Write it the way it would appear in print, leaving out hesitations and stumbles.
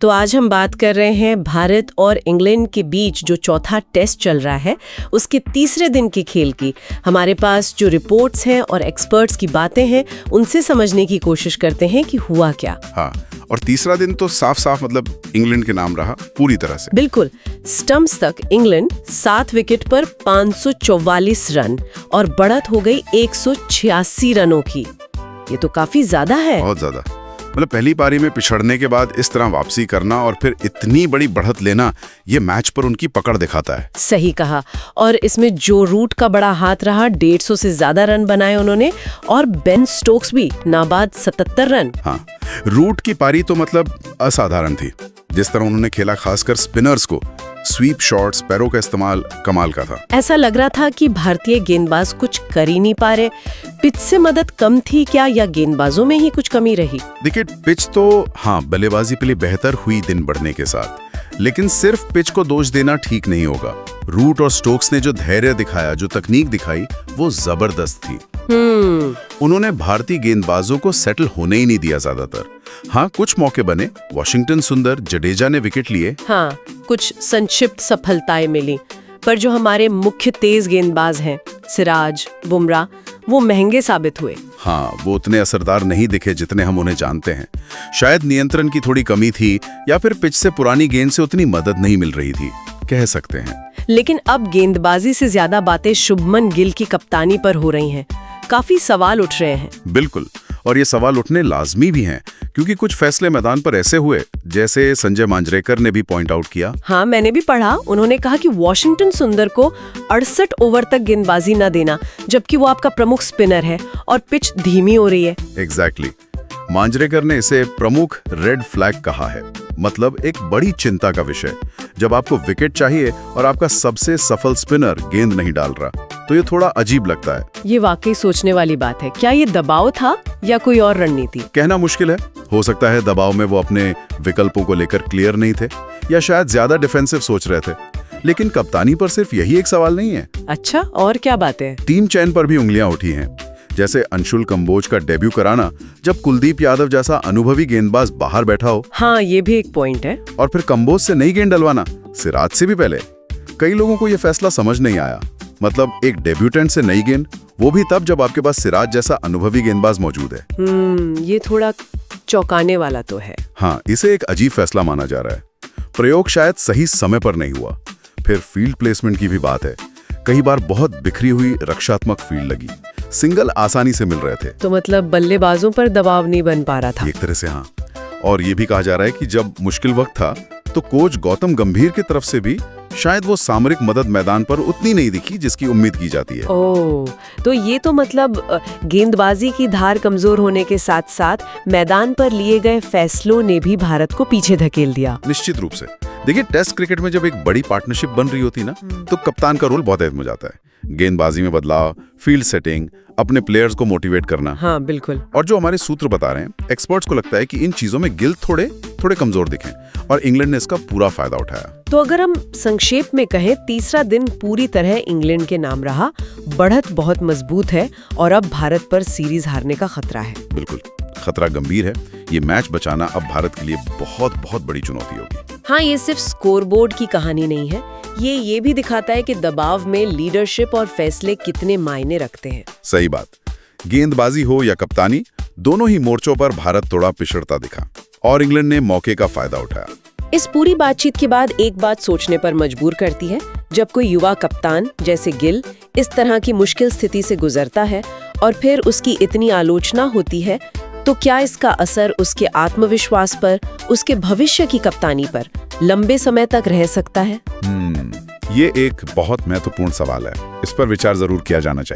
तो आज हम बात कर रहे हैं भारत और इंग्लैंड के बीच जो चौथा टेस्ट चल रहा है उसके तीसरे दिन के खेल की। हमारे पास जो रिपोर्ट्स हैं और एक्सपर्ट्स की बातें हैं उनसे समझने की कोशिश करते हैं कि हुआ क्या। हाँ, और तीसरा दिन तो साफ साफ मतलब इंग्लैंड के नाम रहा पूरी तरह से। बिल्कुल, स्टंप्स तक इंग्लैंड 7 विकेट पर 544 रन और बढ़त हो गई 186 रनों की। ये तो काफी ज्यादा है। बहुत ज्यादा। मतलब पहली पारी में पिछड़ने के बाद इस तरह वापसी करना और फिर इतनी बड़ी बढ़त लेना, ये मैच पर उनकी पकड़ दिखाता है। सही कहा। और इसमें जो रूट का बड़ा हाथ रहा, 150 से ज्यादा रन बनाए उन्होंने, और बेन स्टोक्स भी नाबाद 77 रन। हाँ, रूट की पारी तो मतलब असाधारण थी। जिस तरह उन्होंने खेला, खासकर स्पिनर्स को स्वीप शॉट्स, पैरों का इस्तेमाल कमाल का था। ऐसा लग रहा था कि भारतीय गेंदबाज कुछ कर ही नहीं पा रहे। पिच से मदद कम थी क्या, या गेंदबाजों में ही कुछ कमी रही? देखिए, पिच तो हाँ बल्लेबाजी के लिए बेहतर हुई दिन बढ़ने के साथ, लेकिन सिर्फ पिच को दोष देना ठीक नहीं होगा। रूट और स्टोक्स ने जो धैर्य दिखाया, जो तकनीक दिखाई, वो जबरदस्त थी। उन्होंने भारतीय गेंदबाजों को सेटल होने ही नहीं दिया ज्यादातर। हाँ, कुछ मौके बने, वॉशिंगटन सुंदर, जडेजा ने विकेट लिए। हाँ, कुछ संक्षिप्त सफलताएं मिली, पर जो हमारे मुख्य तेज गेंदबाज हैं, सिराज, बुमराह, वो महंगे साबित हुए। हाँ, वो उतने असरदार नहीं दिखे जितने हम उन्हें जानते हैं। शायद नियंत्रण की थोड़ी कमी थी, या फिर पिच से पुरानी गेंद से उतनी मदद नहीं मिल रही थी, कह सकते हैं। लेकिन अब गेंदबाजी से ज्यादा बातें शुभमन गिल की कप्तानी पर हो रही हैं। काफी सवाल उठ रहे हैं। बिल्कुल, और ये सवाल उठने लाजमी भी हैं, क्योंकि कुछ फैसले मैदान पर ऐसे हुए जैसे संजय मांजरेकर ने भी पॉइंट आउट किया। हाँ, मैंने भी पढ़ा। उन्होंने कहा कि वॉशिंगटन सुंदर को 68 ओवर तक गेंदबाजी न देना, जबकि वो आपका प्रमुख स्पिनर है और पिच धीमी हो रही है। एग्जैक्टली। मांजरेकर ने इसे प्रमुख रेड फ्लैग कहा है, मतलब एक बड़ी चिंता का विषय। जब आपको विकेट चाहिए और आपका सबसे सफल स्पिनर गेंद नहीं डाल रहा, तो ये थोड़ा अजीब लगता है। ये वाकई सोचने वाली बात है। क्या ये दबाव था या कोई और रणनीति? कहना मुश्किल है। हो सकता है दबाव में वो अपने विकल्पों को लेकर क्लियर नहीं थे, या शायद ज्यादा डिफेंसिव सोच रहे थे। लेकिन कप्तानी पर सिर्फ यही एक सवाल नहीं है। अच्छा, और क्या बात है? टीम चयन पर भी उंगलियां उठी हैं। जैसे अंशुल कंबोज का डेब्यू कराना, जब कुलदीप यादव जैसा अनुभवी गेंदबाज बाहर बैठा हो। हाँ, ये भी एक पॉइंट है। और फिर कंबोज से नई गेंद डलवाना, सिराज से भी पहले। कई लोगों को यह फैसला समझ नहीं आया। मतलब एक डेब्यूटेंट से नई गेंद, वो भी तब जब आपके पास सिराज जैसा अनुभवी गेंदबाज मौजूद है। ये थोड़ा चौंकाने वाला तो है। हाँ, इसे एक अजीब फैसला माना जा रहा है। प्रयोग शायद सही समय पर नहीं हुआ। फिर फील्ड प्लेसमेंट की भी बात है। कई बार बहुत बिखरी हुई रक्षात्मक फील्ड लगी, सिंगल आसानी से मिल रहे थे। तो मतलब बल्लेबाजों पर दबाव नहीं बन पा रहा था। एक तरह से हाँ। और ये भी कहा जा रहा है कि जब मुश्किल वक्त था, तो कोच गौतम गंभीर की तरफ से भी शायद वो सामरिक मदद मैदान पर उतनी नहीं दिखी जिसकी उम्मीद की जाती है। ओह, तो ये तो मतलब गेंदबाजी की धार कमजोर होने के साथ साथ मैदान पर लिए गए फैसलों ने भी भारत को पीछे धकेल दिया। निश्चित रूप से। देखिए, टेस्ट क्रिकेट में जब एक बड़ी पार्टनरशिप बन रही होती ना, तो कप्तान का रोल बहुत अहम हो जाता है। गेंदबाजी में बदलाव, फील्ड सेटिंग, अपने प्लेयर्स को मोटिवेट करना। हाँ, बिल्कुल। और जो हमारे सूत्र बता रहे हैं, एक्सपर्ट्स को लगता है कि इन चीजों में गिल थोड़े कमजोर दिखे, और इंग्लैंड ने इसका पूरा फायदा उठाया। तो अगर हम संक्षेप में कहें, तीसरा दिन पूरी तरह इंग्लैंड के नाम रहा। बढ़त बहुत मजबूत है और अब भारत पर सीरीज हारने का खतरा है। बिल्कुल, खतरा गंभीर है। ये मैच बचाना अब भारत के लिए बहुत बहुत बड़ी चुनौती होगी। हाँ, ये सिर्फ स्कोरबोर्ड की कहानी नहीं है। ये भी दिखाता है कि दबाव में लीडरशिप और फैसले कितने मायने रखते हैं। सही बात। गेंदबाजी हो या कप्तानी, दोनों ही मोर्चों पर भारत थोड़ा पिछड़ता दिखा, और इंग्लैंड ने मौके का फायदा उठाया। इस पूरी बातचीत के बाद एक बात सोचने पर मजबूर करती है। जब कोई युवा कप्तान जैसे गिल इस तरह की मुश्किल स्थिति से गुजरता है और फिर उसकी इतनी आलोचना होती है, तो क्या इसका असर उसके आत्मविश्वास पर, उसके भविष्य की कप्तानी पर लंबे समय तक रह सकता है? ये एक बहुत महत्वपूर्ण सवाल है। इस पर विचार जरूर किया जाना चाहिए।